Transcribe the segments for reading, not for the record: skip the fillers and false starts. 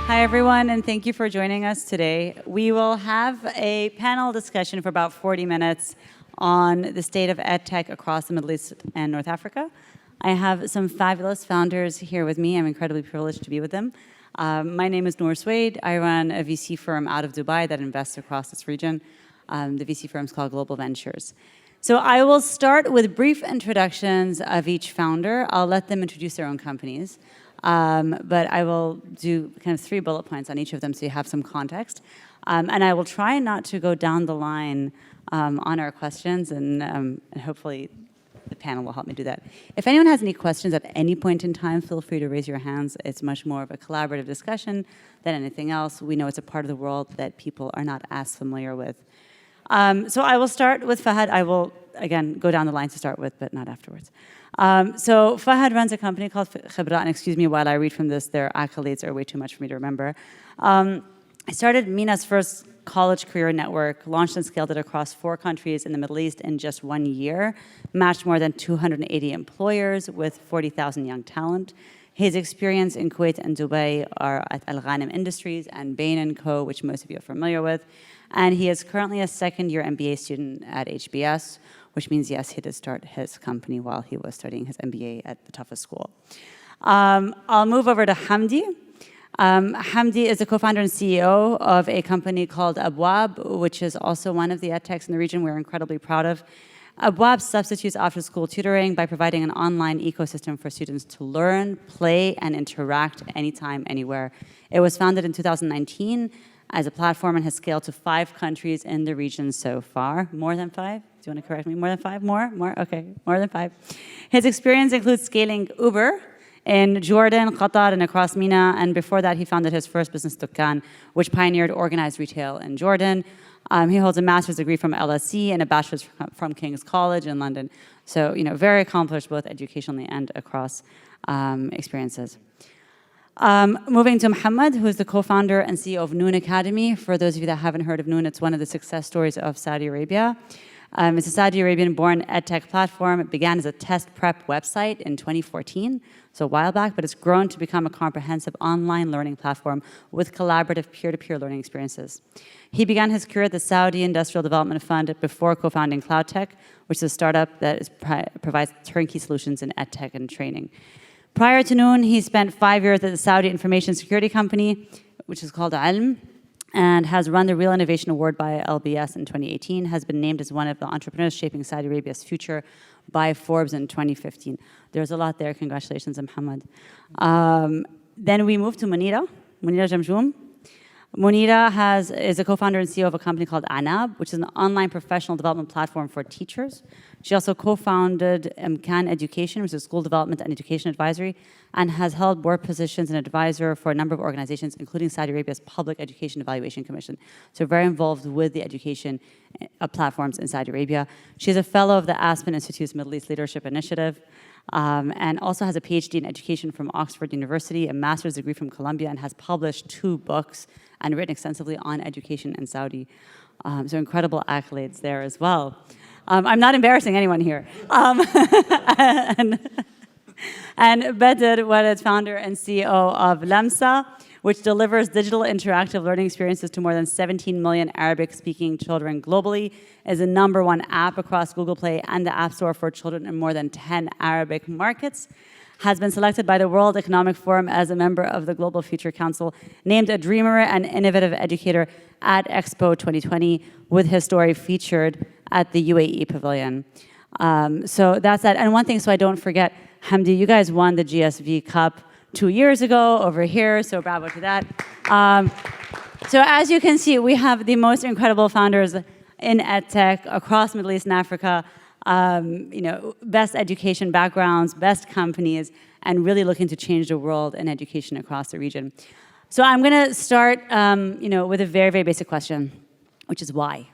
Hi, everyone, and thank you for joining us today. We will have a panel discussion for about 40 minutes on the state of EdTech across the Middle East and North Africa. I have some fabulous founders here with me. I'm incredibly privileged to be with them. My name is Noor Sweid. I run a VC firm out of Dubai that invests across this region. The VC firm is called Global Ventures. So I will start with brief introductions of each founder. I'll let them introduce their own companies. But I will do kind of 3 bullet points on each of them so you have some context. And I will try not to go down the line on our questions, and hopefully the panel will help me do that. If anyone has any questions at any point in time, feel free to raise your hands. It's much more of a collaborative discussion than anything else. We know it's a part of the world that people are not as familiar with. So I will start with Fahad. I will, again, go down the line to start with, but not afterwards. So Fahad runs a company called Khibra, and excuse me while I read from this, their accolades are way too much for me to remember. I started MENA's first college career network, launched and scaled it across 4 countries in the Middle East in just 1 year, matched more than 280 employers with 40,000 young talent. His experience in Kuwait and Dubai are at Aldhalaan Industries and Bain & Co., which most of you are familiar with. And he is currently a second-year MBA student at HBS, which means, yes, he did start his company while he was studying his MBA at the toughest school. I'll move over to Hamdi. Hamdi is the co-founder and CEO of a company called Abwaab, which is also one of the EdTechs in the region we're incredibly proud of. Abwaab substitutes after-school tutoring by providing an online ecosystem for students to learn, play, and interact anytime, anywhere. It was founded in 2019 as a platform and has scaled to 5 countries in the region so far. More than 5? Do you want to correct me? More than 5? More? Okay, more than 5. His experience includes scaling Uber in Jordan, Qatar, and across MENA. And before that, he founded his first business, Dukkan, which pioneered organized retail in Jordan. He holds a master's degree from LSE and a bachelor's from King's College in London. So, very accomplished both educationally and across experiences. Moving to Mohammad, who is the co-founder and CEO of Noon Academy. For those of you that haven't heard of Noon, it's one of the success stories of Saudi Arabia. It's a Saudi Arabian-born EdTech platform. It began as a test prep website in 2014, so a while back, but it's grown to become a comprehensive online learning platform with collaborative peer-to-peer learning experiences. He began his career at the Saudi Industrial Development Fund before co-founding CloudTech, which is a startup that provides turnkey solutions in EdTech and training. Prior to Noon, he spent 5 years at the Saudi Information Security Company, which is called Ilm, and has run the Real Innovation Award by LBS in 2018, has been named as one of the entrepreneurs shaping Saudi Arabia's future by Forbes in 2015. There's a lot there. Congratulations, Mohammad. Then we move to Mounira Jamjoom. Mounira is a co-founder and CEO of a company called Aanaab, which is an online professional development platform for teachers. She also co-founded Can Education, which is school development and education advisory, and has held board positions and advisor for a number of organizations, including Saudi Arabia's Public Education Evaluation Commission. So very involved with the education platforms in Saudi Arabia. She's a fellow of the Aspen Institute's Middle East Leadership Initiative, and also has a PhD in education from Oxford University, a master's degree from Columbia, and has published 2 books and written extensively on education in Saudi. So incredible accolades there as well. I'm not embarrassing anyone here. And Badr was founder and CEO of Lamsa, which delivers digital interactive learning experiences to more than 17 million Arabic-speaking children globally, is the #1 app across Google Play and the App Store for children in more than 10 Arabic markets, has been selected by the World Economic Forum as a member of the Global Future Council, named a dreamer and innovative educator at Expo 2020, with his story featured at the UAE Pavilion. So that's that. And one thing, so I don't forget, Hamdi, you guys won the GSV Cup 2 years ago over here, so bravo to that. So as you can see, we have the most incredible founders in EdTech across Middle East and Africa, best education backgrounds, best companies, and really looking to change the world in education across the region. So I'm going to start, with a very, very basic question, which is why?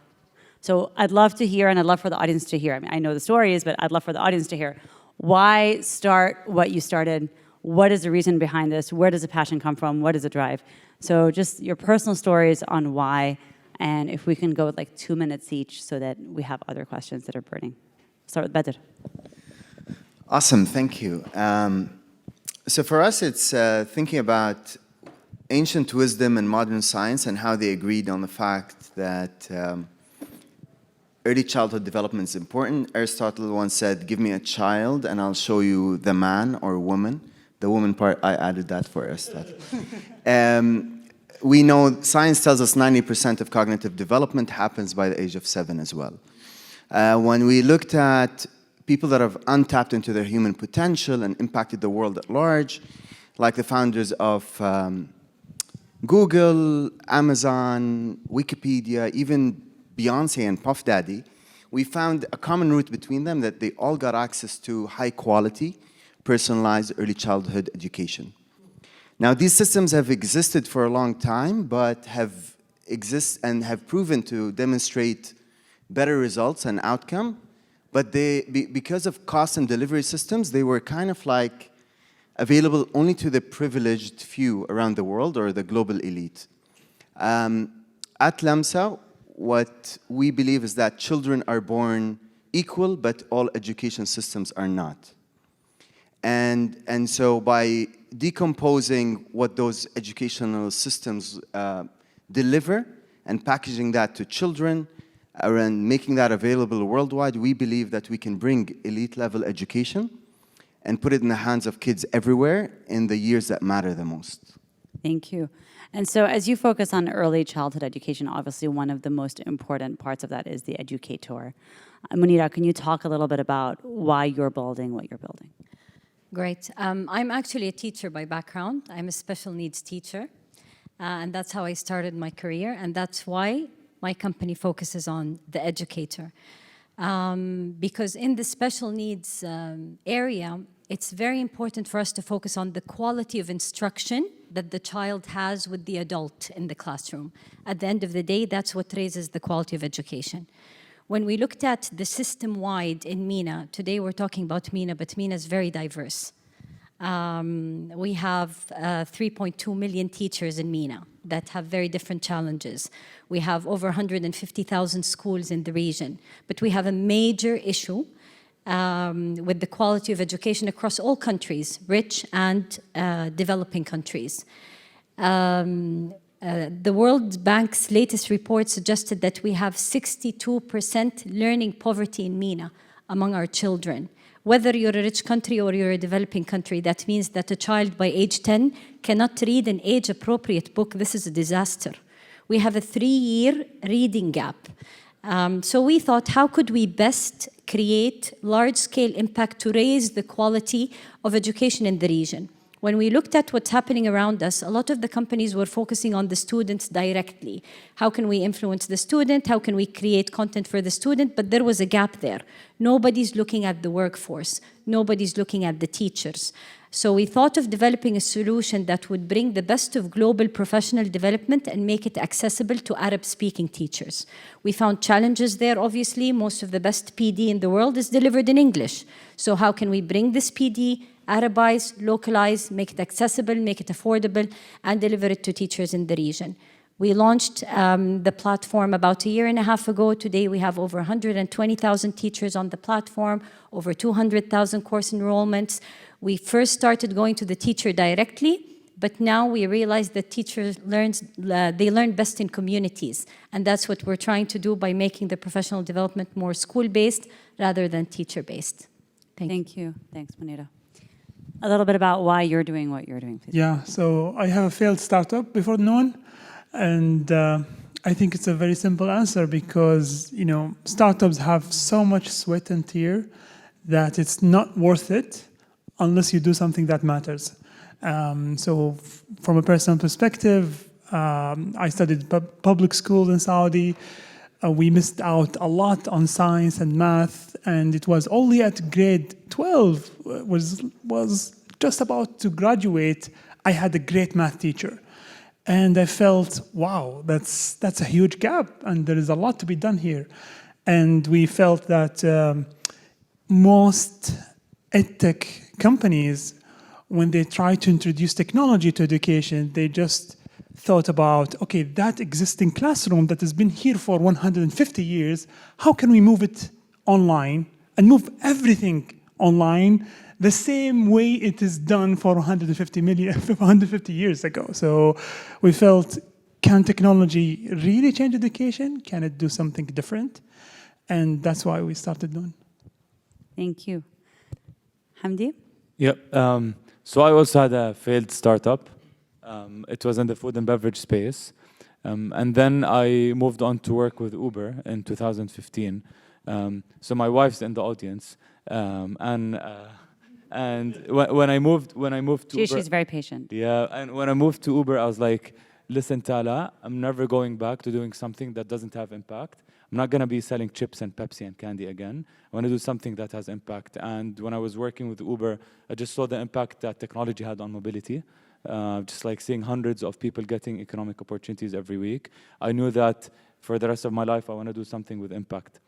So I'd love to hear, and I'd love for the audience to hear. I mean, I know the stories, but I'd love for the audience to hear. Why start what you started? What is the reason behind this? Where does the passion come from? What does it drive? So just your personal stories on why, and if we can go with like 2 minutes each so that we have other questions that are burning. Start with Badr. Awesome, thank you. So for us, it's thinking about ancient wisdom and modern science and how they agreed on the fact that early childhood development is important. Aristotle once said, give me a child and I'll show you the man or woman. The woman part, I added that for Aristotle. We know science tells us 90% of cognitive development happens by the age of 7 as well. When we looked at people that have untapped into their human potential and impacted the world at large, like the founders of Google, Amazon, Wikipedia, even Beyonce and Puff Daddy, we found a common root between them, that they all got access to high quality, personalized early childhood education. Now, these systems have existed for a long time, but have proven to demonstrate better results and outcome. But because of cost and delivery systems, they were kind of like available only to the privileged few around the world or the global elite. At Lamsa, what we believe is that children are born equal, but all education systems are not. And so by decomposing what those educational systems deliver and packaging that to children and making that available worldwide, we believe that we can bring elite level education and put it in the hands of kids everywhere in the years that matter the most. Thank you. And so as you focus on early childhood education, obviously one of the most important parts of that is the educator. Mounira, can you talk a little bit about why you're building what you're building? Great. I'm actually a teacher by background. I'm a special needs teacher. And that's how I started my career. And that's why my company focuses on the educator. Because in the special needs area, it's very important for us to focus on the quality of instruction that the child has with the adult in the classroom. At the end of the day, that's what raises the quality of education. When we looked at the system-wide in MENA, today we're talking about MENA, but MENA is very diverse. We have 3.2 million teachers in MENA that have very different challenges. We have over 150,000 schools in the region, but we have a major issue with the quality of education across all countries, rich and developing countries. The World Bank's latest report suggested that we have 62% learning poverty in MENA among our children. Whether you're a rich country or you're a developing country, that means that a child by age 10 cannot read an age-appropriate book. This is a disaster. We have a 3-year reading gap. So we thought, how could we best create large-scale impact to raise the quality of education in the region? When we looked at what's happening around us, a lot of the companies were focusing on the students directly. How can we influence the student? How can we create content for the student? But there was a gap there. Nobody's looking at the workforce. Nobody's looking at the teachers. So we thought of developing a solution that would bring the best of global professional development and make it accessible to Arab-speaking teachers. We found challenges there, obviously. Most of the best PD in the world is delivered in English. So how can we bring this PD, Arabize, localize, make it accessible, make it affordable, and deliver it to teachers in the region? We launched the platform about 1.5 years ago. Today we have over 120,000 teachers on the platform, over 200,000 course enrollments. We first started going to the teacher directly, but now we realize that teachers they learn best in communities. And that's what we're trying to do by making the professional development more school-based rather than teacher-based. Thank you. Thanks, Mounira. A little bit about why you're doing what you're doing, please. Yeah, so I have a failed startup before Noor, and I think it's a very simple answer because, you know, startups have so much sweat and tear that it's not worth it unless you do something that matters. So from a personal perspective, I studied public school in Saudi. We missed out a lot on science and math, and it was only at grade 12, was just about to graduate, I had a great math teacher. And I felt, wow, that's a huge gap, and there is a lot to be done here. And we felt that most EdTech companies, when they try to introduce technology to education, they just thought about, okay, that existing classroom that has been here for 150 years, how can we move it online and move everything online the same way it is done for 150 years ago. So we felt, can technology really change education? Can it do something different? And that's why we started Noon. Thank you. Hamdi? Yep. So I also had a failed startup. It was in the food and beverage space. And then I moved on to work with Uber in 2015. So my wife's in the audience. And when I moved to Uber, She's very patient. yeah, and when I moved to Uber, I was like, listen, Tala, I'm never going back to doing something that doesn't have impact. I'm not going to be selling chips and Pepsi and candy again. I want to do something that has impact. And when I was working with Uber, I just saw the impact that technology had on mobility. Just like seeing hundreds of people getting economic opportunities every week. I knew that for the rest of my life, I want to do something with impact.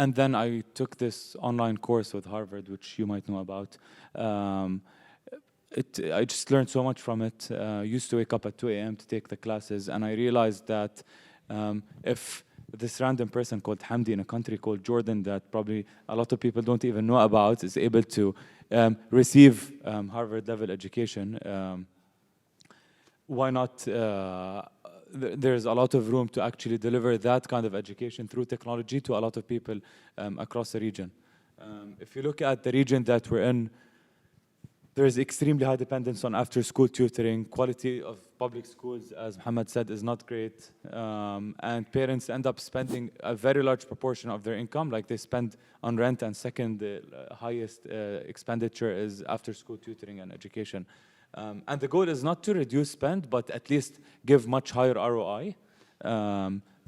And then I took this online course with Harvard, which you might know about. I just learned so much from it. I used to wake up at 2 a.m. to take the classes, and I realized that if this random person called Hamdi in a country called Jordan that probably a lot of people don't even know about is able to receive Harvard-level education, why not? There's a lot of room to actually deliver that kind of education through technology to a lot of people across the region. If you look at the region that we're in, there's extremely high dependence on after-school tutoring. Quality of public schools, as Mohammad said, is not great. And parents end up spending a very large proportion of their income, like they spend on rent, and second, the highest expenditure is after-school tutoring and education. And the goal is not to reduce spend, but at least give much higher ROI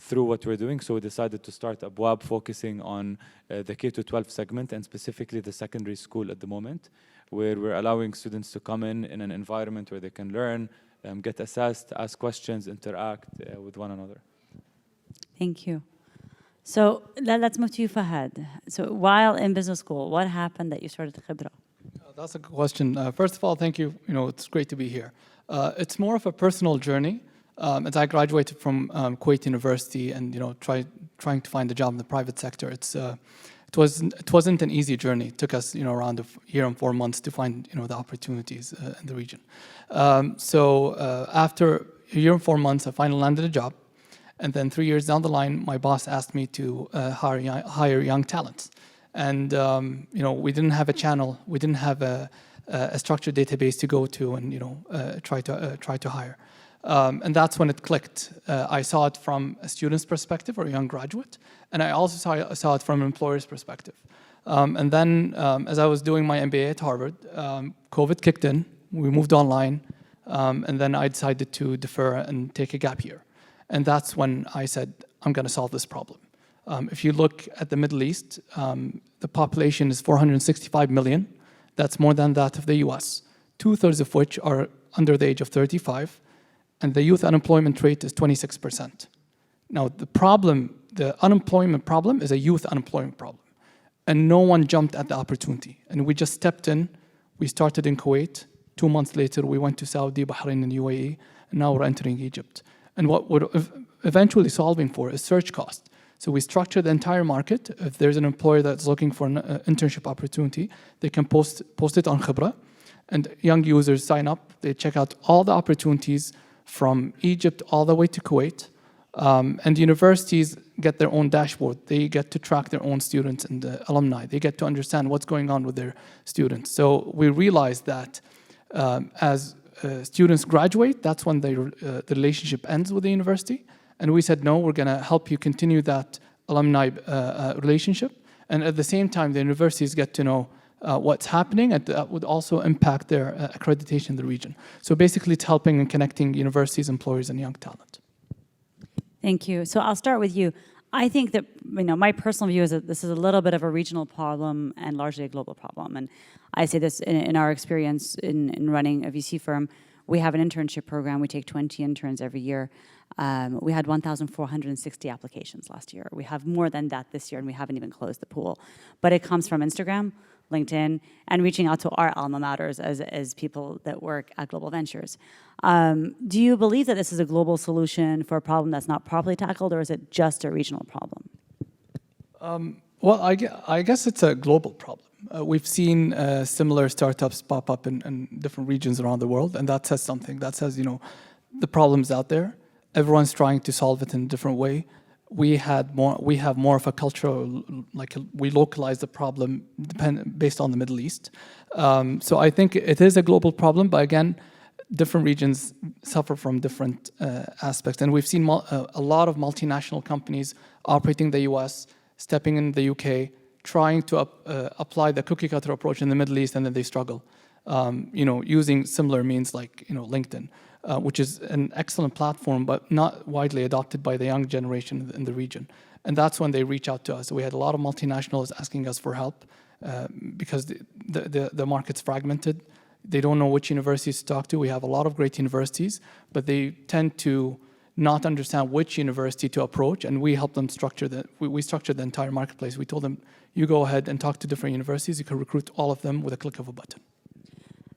through what we're doing. So we decided to start Abwaab, focusing on the K-12 segment, and specifically the secondary school at the moment, where we're allowing students to come in an environment where they can learn, get assessed, ask questions, interact with one another. Thank you. So let's move to you, Fahad. So while in business school, what happened that you started Khibra? That's a good question. First of all, thank you. It's great to be here. It's more of a personal journey. As I graduated from Kuwait University and trying to find a job in the private sector, it wasn't an easy journey. It took us around a year and 4 months to find the opportunities in the region. So after a year and 4 months, I finally landed a job. And then 3 years down the line, my boss asked me to hire young talents. And we didn't have a channel, we didn't have a structured database to go to and try to hire. And that's when it clicked. I saw it from a student's perspective or a young graduate, and I also saw it from an employer's perspective. And then as I was doing my MBA at Harvard, COVID kicked in, we moved online, and then I decided to defer and take a gap year. And that's when I said, I'm going to solve this problem. If you look at the Middle East, the population is 465 million. That's more than that of the US, 2/3 of which are under the age of 35, and the youth unemployment rate is 26%. Now, the unemployment problem is a youth unemployment problem, and no one jumped at the opportunity. And we just stepped in. We started in Kuwait. 2 months later, we went to Saudi, Bahrain, and UAE, and now we're entering Egypt. And what we're eventually solving for is search cost. So we structure the entire market. If there's an employer that's looking for an internship opportunity, they can post it on Khibra, and young users sign up. They check out all the opportunities from Egypt all the way to Kuwait. And universities get their own dashboard. They get to track their own students and alumni. They get to understand what's going on with their students. So we realized that as students graduate, that's when the relationship ends with the university. And we said, no, we're going to help you continue that alumni relationship. And at the same time, the universities get to know what's happening, and that would also impact their accreditation in the region. So basically, it's helping and connecting universities, employers, and young talent. Thank you. So I'll start with you. I think that my personal view is that this is a little bit of a regional problem and largely a global problem. And I say this in our experience in running a VC firm. We have an internship program. We take 20 interns every year. We had 1,460 applications last year. We have more than that this year, and we haven't even closed the pool. But it comes from Instagram, LinkedIn, and reaching out to our alma maters as people that work at Global Ventures. Do you believe that this is a global solution for a problem that's not properly tackled, or is it just a regional problem? Well, I guess it's a global problem. We've seen similar startups pop up in different regions around the world, and that says something. That says, the problem's out there. Everyone's trying to solve it in a different way. We have more of a cultural, we localize the problem based on the Middle East. So I think it is a global problem, but again, different regions suffer from different aspects. And we've seen a lot of multinational companies operating in the US, stepping in the UK, trying to apply the cookie cutter approach in the Middle East, and then they struggle. Using similar means like LinkedIn, which is an excellent platform, but not widely adopted by the young generation in the region. And that's when they reach out to us. We had a lot of multinationals asking us for help because the market's fragmented. They don't know which universities to talk to. We have a lot of great universities, but they tend to not understand which university to approach, and we help them structure we structured the entire marketplace. We told them, you go ahead and talk to different universities. You can recruit all of them with a click of a button.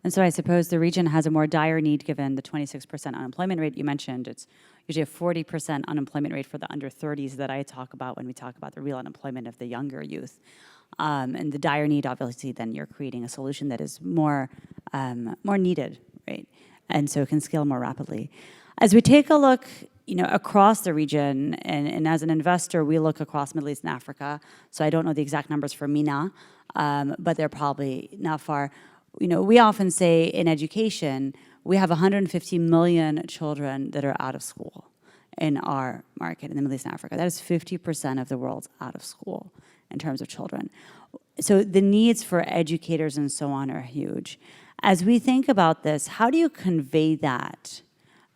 And so I suppose the region has a more dire need given the 26% unemployment rate you mentioned. It's usually a 40% unemployment rate for the under 30s that I talk about when we talk about the real unemployment of the younger youth. And the dire need, obviously, then you're creating a solution that is more needed, right? And so it can scale more rapidly. As we take a look, across the region, and as an investor, we look across Middle East and Africa. So I don't know the exact numbers for MENA, but they're probably not far. We often say in education, we have 150 million children that are out of school in our market in the Middle East and Africa. That is 50% of the world's out of school in terms of children. So the needs for educators and so on are huge. As we think about this, how do you convey that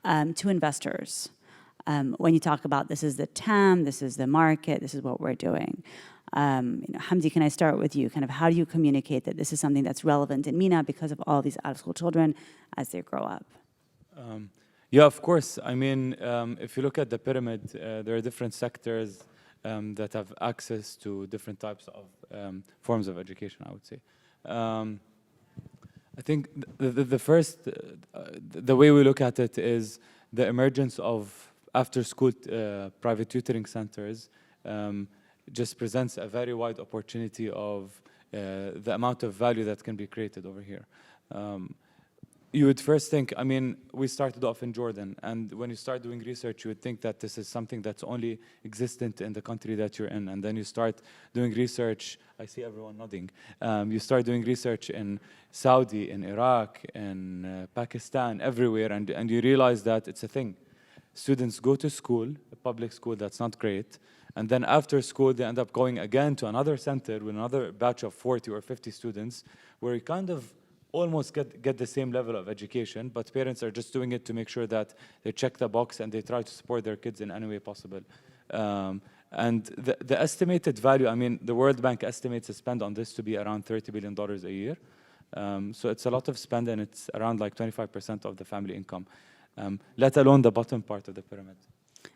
to investors? When you talk about this is the TAM, this is the market, this is what we're doing. Hamdi, can I start with you? Kind of how do you communicate that this is something that's relevant in MENA because of all these out-of-school children as they grow up? Yeah, of course. I mean, if you look at the pyramid, there are different sectors that have access to different types of forms of education, I would say. I think the first, the way we look at it is the emergence of after-school private tutoring centers just presents a very wide opportunity of the amount of value that can be created over here. You would first think, I mean, we started off in Jordan, and when you start doing research, you would think that this is something that's only existent in the country that you're in, and then you start doing research. I see everyone nodding. You start doing research in Saudi, in Iraq, in Pakistan, everywhere, and you realize that it's a thing. Students go to school, a public school that's not great, and then after school, they end up going again to another center with another batch of 40 or 50 students, where you kind of almost get the same level of education, but parents are just doing it to make sure that they check the box and they try to support their kids in any way possible. And the estimated value, I mean, the World Bank estimates the spend on this to be around $30 billion a year. So it's a lot of spend, and it's around like 25% of the family income, let alone the bottom part of the pyramid.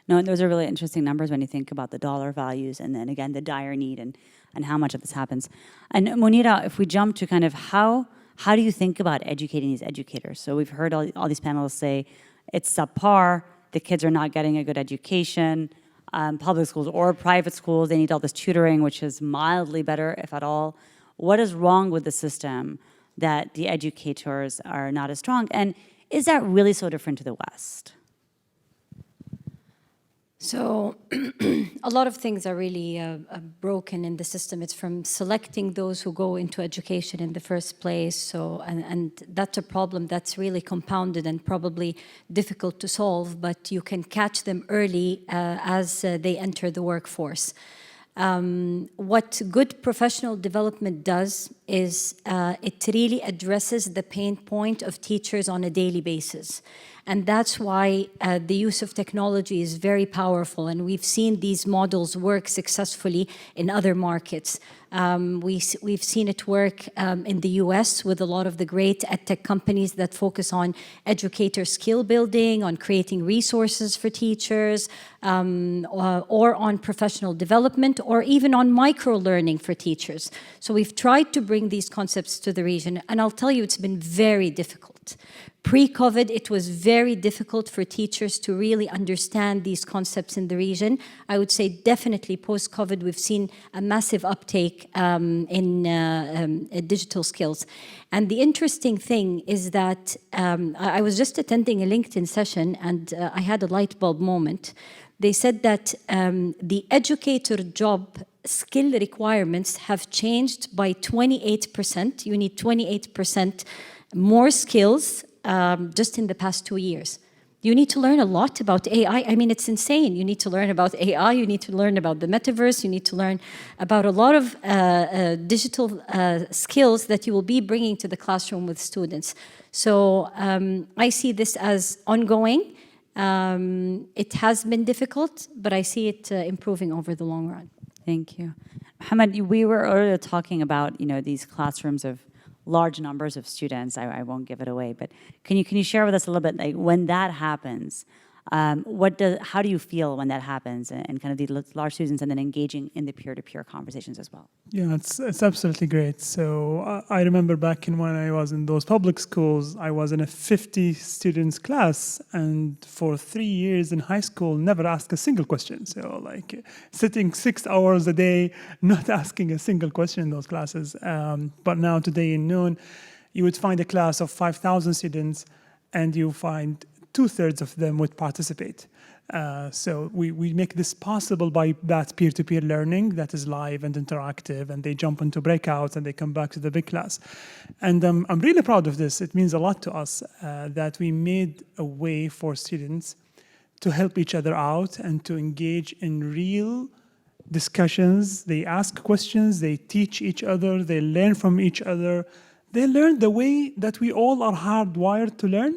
No, and those are really interesting numbers when you think about the dollar values and then again the dire need and how much of this happens. And Mounira, if we jump to kind of how do you think about educating these educators? So we've heard all these panelists say it's subpar, the kids are not getting a good education, public schools or private schools, they need all this tutoring, which is mildly better, if at all. What is wrong with the system that the educators are not as strong? And is that really so different to the West? So a lot of things are really broken in the system. It's from selecting those who go into education in the first place. So, and that's a problem that's really compounded and probably difficult to solve, but you can catch them early as they enter the workforce. What good professional development does is it really addresses the pain point of teachers on a daily basis. And that's why the use of technology is very powerful. And we've seen these models work successfully in other markets. We've seen it work in the US with a lot of the great EdTech companies that focus on educator skill building, on creating resources for teachers, or on professional development, or even on micro-learning for teachers. So we've tried to bring these concepts to the region, and I'll tell you, it's been very difficult. difficult. Pre-COVID, it was very difficult for teachers to really understand these concepts in the region. I would say definitely post-COVID, we've seen a massive uptake in digital skills. And the interesting thing is that I was just attending a LinkedIn session and I had a light bulb moment. They said that the educator job skill requirements have changed by 28%. You need 28% more skills just in the past 2 years. You need to learn a lot about AI. I mean, it's insane. You need to learn about AI. You need to learn about the metaverse. You need to learn about a lot of digital skills that you will be bringing to the classroom with students. So I see this as ongoing. It has been difficult, but I see it improving over the long run. Thank you. Mohammad, we were earlier talking about, these classrooms of large numbers of students. I won't give it away, but can you share with us a little bit, like when that happens, how do you feel when that happens and kind of these large students and then engaging in the peer-to-peer conversations as well? Yeah, it's absolutely great. So I remember back when I was in those public schools, I was in a 50 students class, and for 3 years in high school, never asked a single question. So like sitting 6 hours a day, not asking a single question in those classes. But now today in Noon, you would find a class of 5,000 students, and you find 2/3 of them would participate. So we make this possible by that peer-to-peer learning that is live and interactive, and they jump into breakouts and they come back to the big class. And I'm really proud of this. It means a lot to us that we made a way for students to help each other out and to engage in real discussions. They ask questions, they teach each other, they learn from each other. They learn the way that we all are hardwired to learn.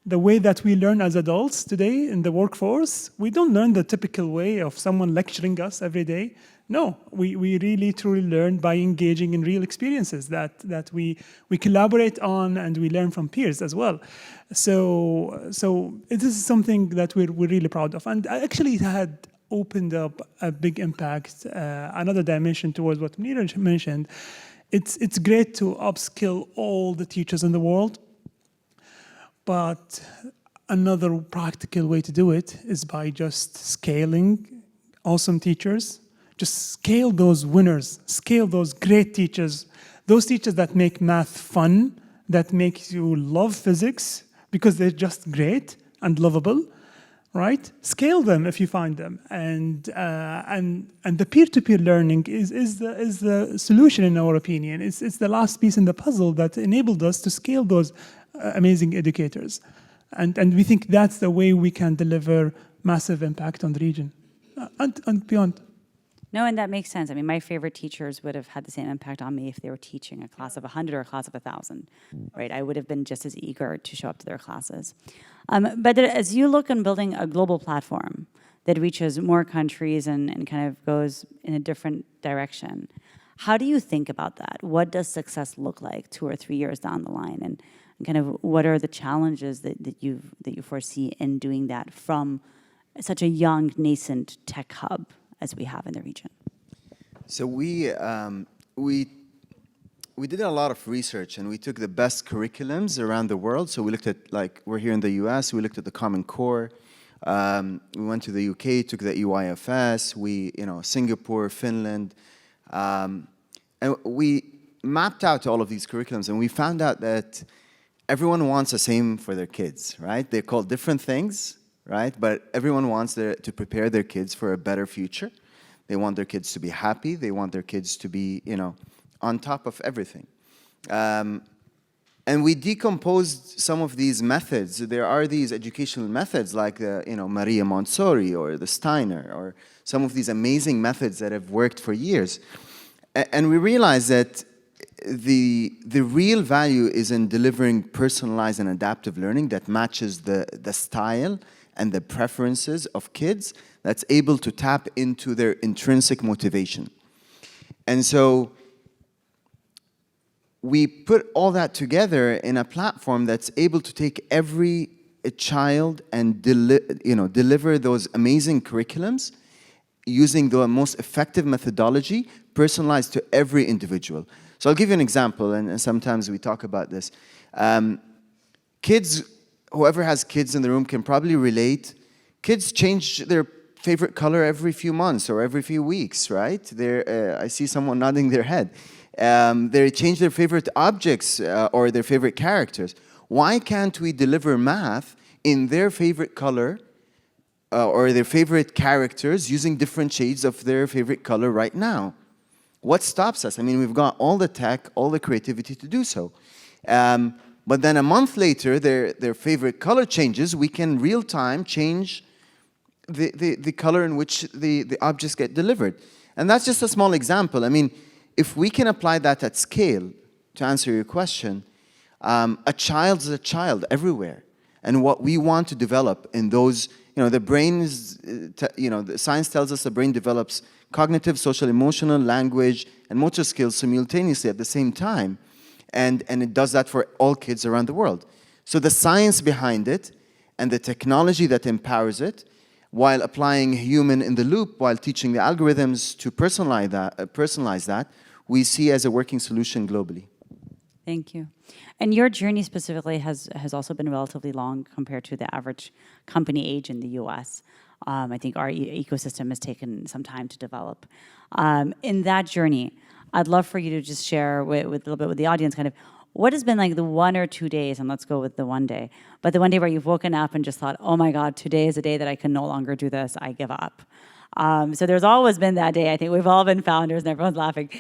The way that we learn as adults today in the workforce, we don't learn the typical way of someone lecturing us every day. No, we really truly learn by engaging in real experiences that we collaborate on, and we learn from peers as well. So this is something that we're really proud of. And actually it had opened up a big impact, another dimension towards what Mounira mentioned. It's great to upskill all the teachers in the world. But another practical way to do it is by just scaling awesome teachers. Just scale those winners, scale those great teachers, those teachers that make math fun, that make you love physics because they're just great and lovable, right? Scale them if you find them. And the peer-to-peer learning is the solution in our opinion. It's the last piece in the puzzle that enabled us to scale those amazing educators. And we think that's the way we can deliver massive impact on the region and beyond. No, and that makes sense. I mean, my favorite teachers would have had the same impact on me if they were teaching a class of 100 or a class of 1,000, right? I would have been just as eager to show up to their classes. But as you look on building a global platform that reaches more countries and kind of goes in a different direction, how do you think about that? What does success look like 2 or 3 years down the line? And kind of what are the challenges that you foresee in doing that from such a young, nascent tech hub as we have in the region? So we did a lot of research, and we took the best curriculums around the world. So we looked at, like, we're here in the US, we looked at the Common Core. We went to the UK, took the EYFS, Singapore, Finland. And we mapped out all of these curriculums, and we found out that everyone wants the same for their kids, right? They're called different things, right? But everyone wants to prepare their kids for a better future. They want their kids to be happy. They want their kids to be, on top of everything. And we decomposed some of these methods. There are these educational methods like the, Maria Montessori or the Steiner, or some of these amazing methods that have worked for years. And we realized that the real value is in delivering personalized and adaptive learning that matches the style and the preferences of kids, that's able to tap into their intrinsic motivation. And so we put all that together in a platform that's able to take every child and deliver those amazing curriculums using the most effective methodology, personalized to every individual. So I'll give you an example, and sometimes we talk about this. kids, whoever has kids in the room can probably relate. Kids change their favorite color every few months or every few weeks, right? I see someone nodding their head. They change their favorite objects or their favorite characters. Why can't we deliver math in their favorite color or their favorite characters using different shades of their favorite color right now? What stops us? I mean, we've got all the tech, all the creativity to do so. But then a month later, their favorite color changes. We can real time change the color in which the objects get delivered. And that's just a small example. I mean, if we can apply that at scale, to answer your question, a child is a child everywhere. And what we want to develop in those, the brain is, the science tells us the brain develops cognitive, social, emotional, language, and motor skills simultaneously at the same time. And it does that for all kids around the world. So the science behind it and the technology that empowers it, while applying human in the loop, while teaching the algorithms to personalize that, we see as a working solution globally. Thank you. And your journey specifically has also been relatively long compared to the average company age in the US. I think our ecosystem has taken some time to develop. In that journey, I'd love for you to just share with a little bit with the audience kind of what has been like the 1 or 2 days, and let's go with the one day, but the one day where you've woken up and just thought, oh my God, today is a day that I can no longer do this, I give up. So there's always been that day. I think we've all been founders and everyone's laughing.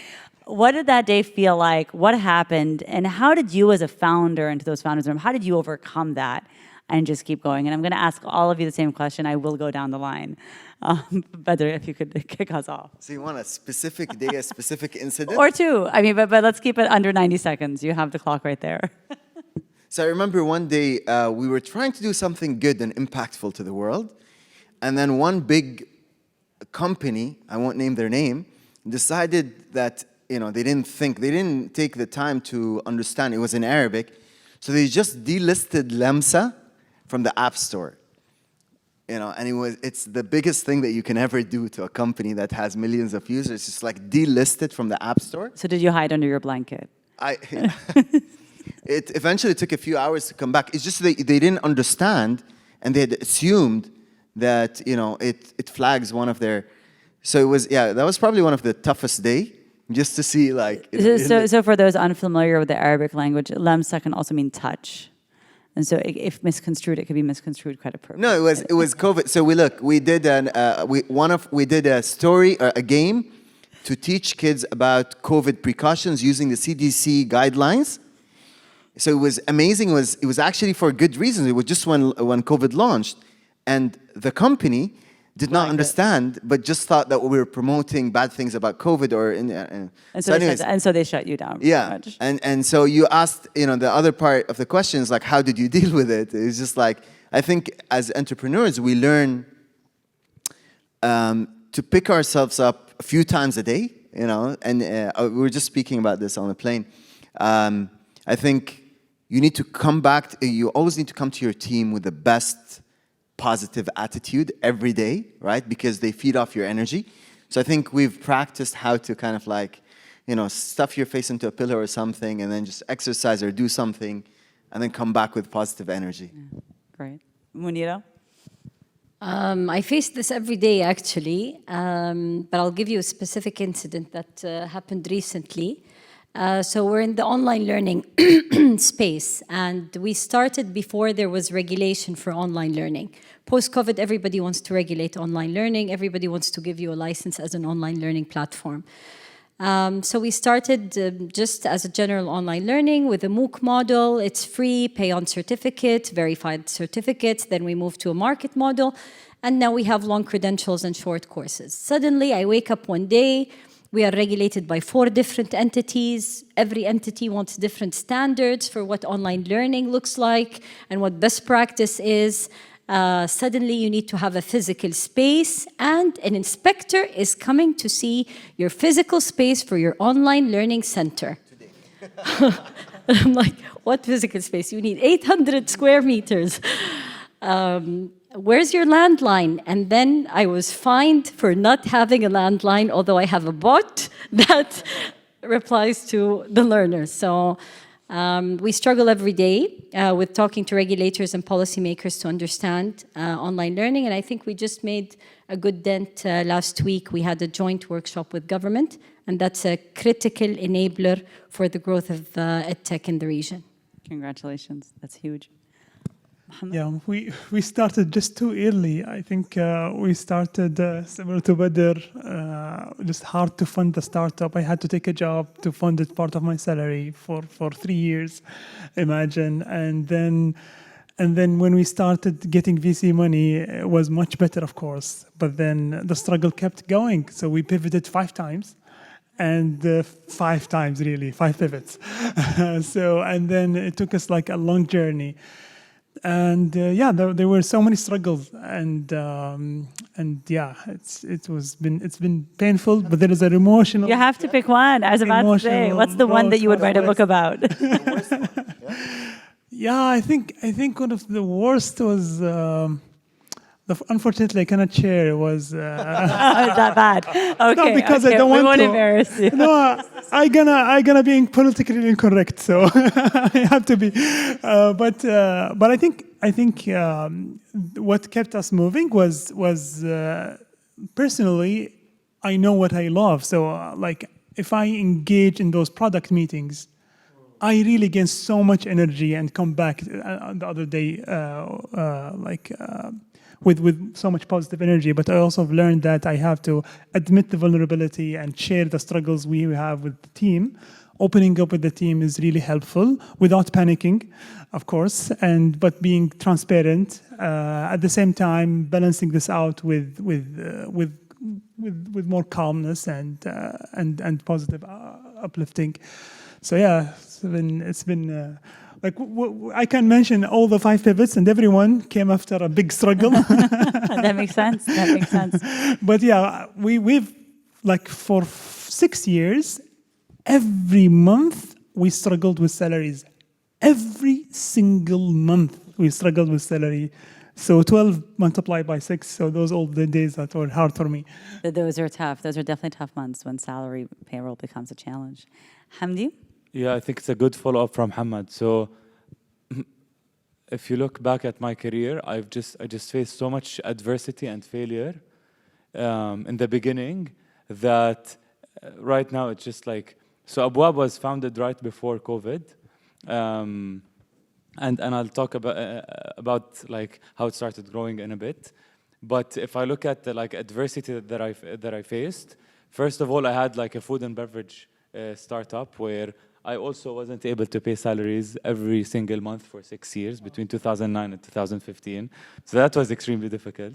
What did that day feel like? What happened? And how did you as a founder and to those founders, how did you overcome that and just keep going? And I'm going to ask all of you the same question. I will go down the line. Badr, if you could kick us off. So you want a specific day, a specific incident? Or two. I mean, but let's keep it under 90 seconds. You have the clock right there. So I remember one day we were trying to do something good and impactful to the world. And then one big company, I won't name their name, decided that they didn't take the time to understand. It was in Arabic. So they just delisted Lamsa from the App Store. And it's the biggest thing that you can ever do to a company that has millions of users. It's just like delist it from the App Store. So did you hide under your blanket? It eventually took a few hours to come back. It's just they didn't understand, and they had assumed that it flags one of their. So it was that was probably one of the toughest day, just to see like. So for those unfamiliar with the Arabic language, lamsa can also mean touch. And so, if misconstrued, it could be misconstrued quite appropriately. No, it was COVID. So we did a story, a game, to teach kids about COVID precautions using the CDC guidelines. So it was amazing. It was actually for good reasons. It was just when COVID launched, and the company did not understand, but just thought that we were promoting bad things about COVID and so they shut you down. Yeah, and so you asked, the other part of the question is like, how did you deal with it? It's just like, I think as entrepreneurs, we learn to pick ourselves up a few times a day, and we were just speaking about this on the plane. I think you need to come back, you always need to come to your team with the best positive attitude every day, right? Because they feed off your energy. So I think we've practiced how to kind of like, stuff your face into a pillow or something, and then just exercise or do something, and then come back with positive energy. Yeah. Great. Mounira? I face this every day, actually, but I'll give you a specific incident that happened recently. So we're in the online learning space, and we started before there was regulation for online learning. Post-COVID, everybody wants to regulate online learning. Everybody wants to give you a license as an online learning platform. So we started just as a general online learning with a MOOC model. It's free, pay on certificate, verified certificate. Then we moved to a market model, and now we have long credentials and short courses. Suddenly, I wake up one day, we are regulated by 4 different entities. Every entity wants different standards for what online learning looks like and what best practice is. Suddenly you need to have a physical space, and an inspector is coming to see your physical space for your online learning center. I'm like, what physical space? You need 800 square meters. Where's your landline? And then I was fined for not having a landline, although I have a bot that replies to the learners. So We struggle every day with talking to regulators and policymakers to understand online learning, and I think we just made a good dent last week. We had a joint workshop with government, and that's a critical enabler for the growth of EdTech in the region. Congratulations, that's huge. Mohammad? Yeah, we started just too early. I think we started similar to Badr, just hard to fund the startup. I had to take a job to fund it, part of my salary for 3 years, imagine. And then when we started getting VC money, it was much better, of course. But then the struggle kept going. So we pivoted 5 times. And 5 times, really, 5 pivots. And then it took us like a long journey. And yeah, there were so many struggles, and yeah, it's been painful, but there is an emotional. You have to pick one. I was about to say, what's the one that you would write a book about? Yeah, I think one of the worst was. Unfortunately, I cannot share. Was Oh, is that bad? Okay. no, because okay. I don't we want won't to. Embarrass you. No, I gonna be politically incorrect, so I have to be. But I think what kept us moving was personally, I know what I love. So like if I engage in those product meetings, I really gain so much energy and come back the other day with so much positive energy. But I also have learned that I have to admit the vulnerability and share the struggles we have with the team. Opening up with the team is really helpful without panicking, of course, but being transparent at the same time, balancing this out with more calmness and positive uplifting. So yeah, it's been like I can mention all the 5 pivots, and everyone came after a big struggle. That makes sense. That makes sense. But yeah, we've like for 6 years, every month we struggled with salaries. Every single month we struggled with salary. So 12 multiplied by 6. So those all the days that were hard for me. Those are tough. Those are definitely tough months when salary payroll becomes a challenge. Hamdi? Yeah, I think it's a good follow-up from Mohammad. So if you look back at my career, I just faced so much adversity and failure in the beginning that right now it's just like, so Abwaab was founded right before COVID. And I'll talk about like how it started growing in a bit. But if I look at the like adversity that I faced, first of all, I had like a food and beverage startup where I also wasn't able to pay salaries every single month for 6 years, between 2009 and 2015. So that was extremely difficult,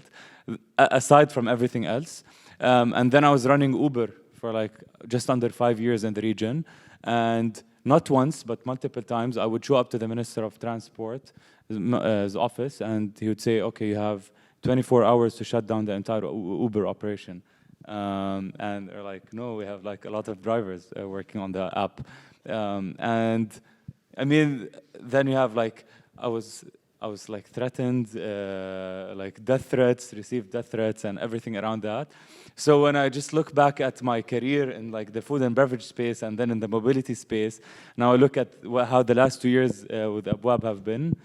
aside from everything else. And then I was running Uber for like just under 5 years in the region. And not once, but multiple times, I would show up to the Minister of Transport, his office, and he would say, okay, you have 24 hours to shut down the entire Uber operation. And they're like, no, we have like a lot of drivers working on the app. And I mean, then you have like, I was like threatened, like death threats, received death threats and everything around that. So when I just look back at my career in like the food and beverage space and then in the mobility space, now I look at how the last 2 years with Abwaab have been,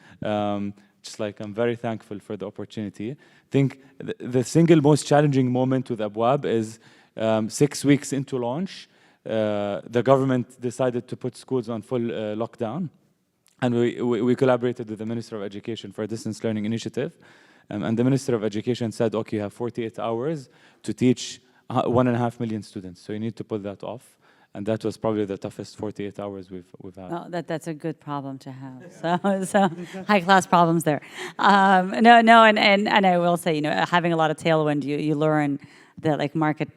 just like I'm very thankful for the opportunity. I think the single most challenging moment with Abwaab is 6 weeks into launch, the government decided to put schools on full lockdown. And we collaborated with the Minister of Education for a distance learning initiative. And the Minister of Education said, okay, you have 48 hours to teach 1.5 million students. So you need to put that off. And that was probably the toughest 48 hours we've had. Well, that's a good problem to have. So high-class problems there. And I will say, having a lot of tailwind, you learn that like market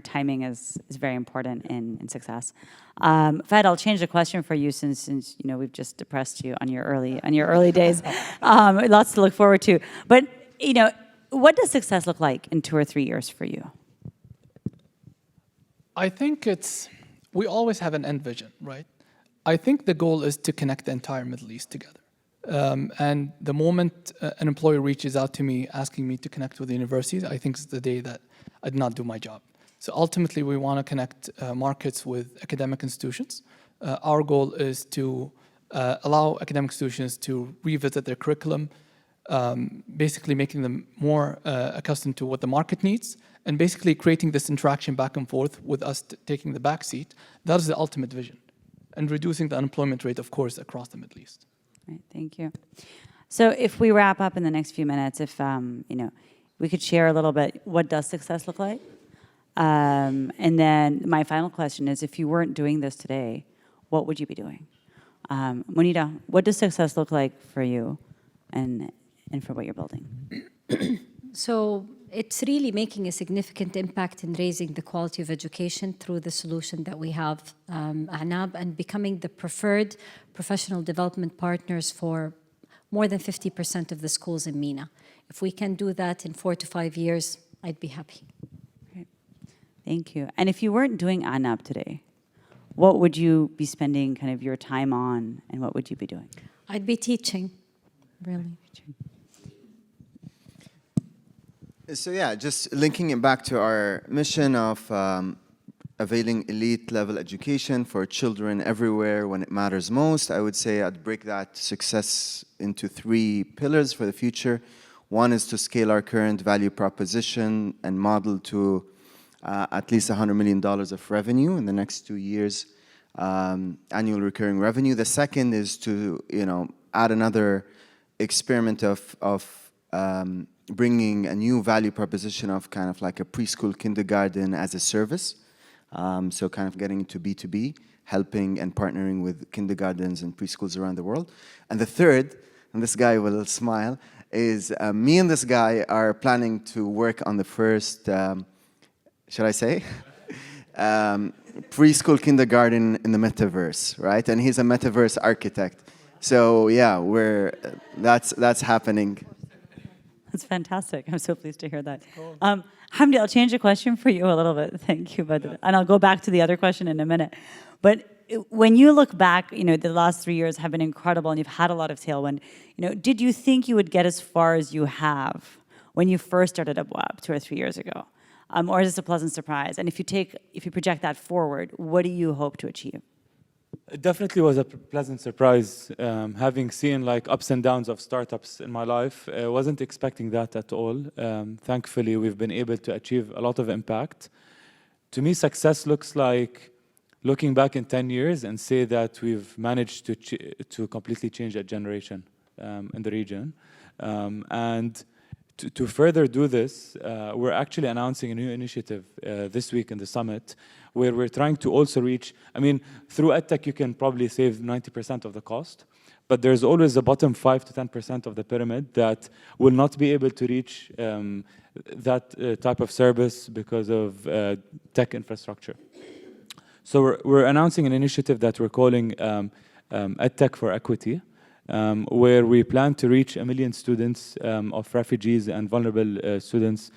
timing is very important in success. Fahad, I'll change the question for you since we've just depressed you on your early days. Lots to look forward to. But what does success look like in 2 or 3 years for you? I think we always have an end vision, right? I think the goal is to connect the entire Middle East together. And the moment an employer reaches out to me asking me to connect with the universities, I think it's the day that I did not do my job. So ultimately, we want to connect markets with academic institutions. Our goal is to allow academic institutions to revisit their curriculum, basically making them more accustomed to what the market needs, and basically creating this interaction back and forth with us taking the back seat. That is the ultimate vision. And reducing the unemployment rate, of course, across the Middle East. Right, thank you. So if we wrap up in the next few minutes, if we could share a little bit, what does success look like? And then my final question is, if you weren't doing this today, what would you be doing? Mounira, what does success look like for you and for what you're building? So it's really making a significant impact in raising the quality of education through the solution that we have, Aanaab, and becoming the preferred professional development partners for more than 50% of the schools in MENA. If we can do that in 4 to 5 years, I'd be happy. Great. Thank you. And if you weren't doing Aanaab today, what would you be spending kind of your time on, and what would you be doing? I'd be teaching, really. So yeah, just linking it back to our mission of availing elite level education for children everywhere when it matters most, I would say I'd break that success into 3 pillars for the future. One is to scale our current value proposition and model to at least $100 million of revenue in the next 2 years, annual recurring revenue. The second is to add another experiment of bringing a new value proposition of kind of like a preschool kindergarten as a service. So kind of getting into B2B, helping and partnering with kindergartens and preschools around the world. And the third, and this guy will smile, is me and this guy are planning to work on the first, should I say? Preschool kindergarten in the metaverse, right? And he's a metaverse architect. So yeah, that's happening. That's fantastic. I'm so pleased to hear that. Hamdi, I'll change the question for you a little bit. Thank you, Badr. And I'll go back to the other question in a minute. But when you look back, the last 3 years have been incredible and you've had a lot of tailwind. Did you think you would get as far as you have when you first started Abwaab 2 or 3 years ago? Or is this a pleasant surprise? And if you project that forward, what do you hope to achieve? It definitely was a pleasant surprise, having seen like ups and downs of startups in my life. I wasn't expecting that at all. Thankfully, we've been able to achieve a lot of impact. To me, success looks like looking back in 10 years and say that we've managed to completely change a generation in the region. And to further do this, we're actually announcing a new initiative this week in the summit, where we're trying to also reach, through EdTech you can probably save 90% of the cost, but there's always the bottom 5 to 10% of the pyramid that will not be able to reach that type of service because of tech infrastructure. So we're announcing an initiative that we're calling EdTech for Equity, where we plan to reach 1 million students of refugees and vulnerable students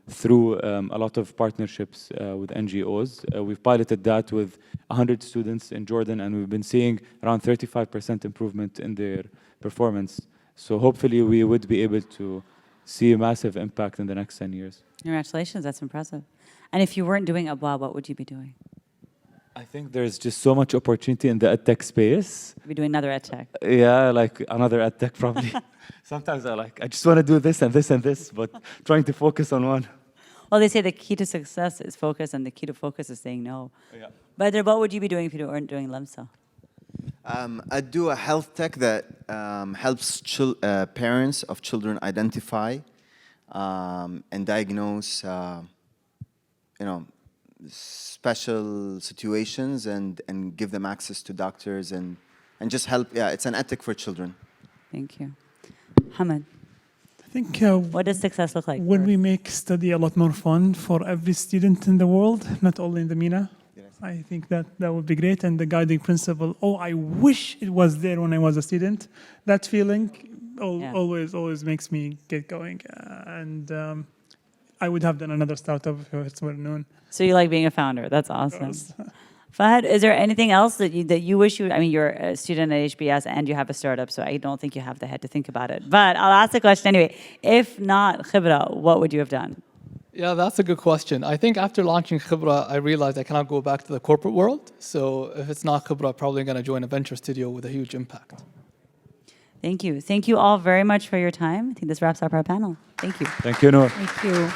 through a lot of partnerships with NGOs. We've piloted that with 100 students in Jordan, and we've been seeing around 35% improvement in their performance. So hopefully we would be able to see a massive impact in the next 10 years. Congratulations, that's impressive. And if you weren't doing Abwaab, what would you be doing? I think there's just so much opportunity in the EdTech space. You'd be doing another EdTech. Yeah, like another EdTech probably. Sometimes I just want to do this and this and this, but trying to focus on one. Well, they say the key to success is focus, and the key to focus is saying no. Yeah. Badr, what would you be doing if you weren't doing Lamsa? I'd do a health tech that helps parents of children identify and diagnose, special situations and give them access to doctors and just help. Yeah, it's an EdTech for children. Thank you. Mohammad, I think what does success look like? when we make study a lot more fun for every student in the world, not only in the MENA, I think that would be great. And the guiding principle, I wish it was there when I was a student. That feeling always makes me get going. And I would have done another startup if it's well known. So you like being a founder. That's awesome. Fahad, is there anything else that you wish you... you're a student at HBS and you have a startup, so I don't think you have the head to think about it. But I'll ask the question anyway. If not Khibra, what would you have done? Yeah, that's a good question. I think after launching Khibra, I realized I cannot go back to the corporate world. So if it's not Khibra, I'm probably going to join a venture studio with a huge impact. Thank you. Thank you all very much for your time. I think this wraps up our panel. Thank you. Thank you, Noor. Thank you.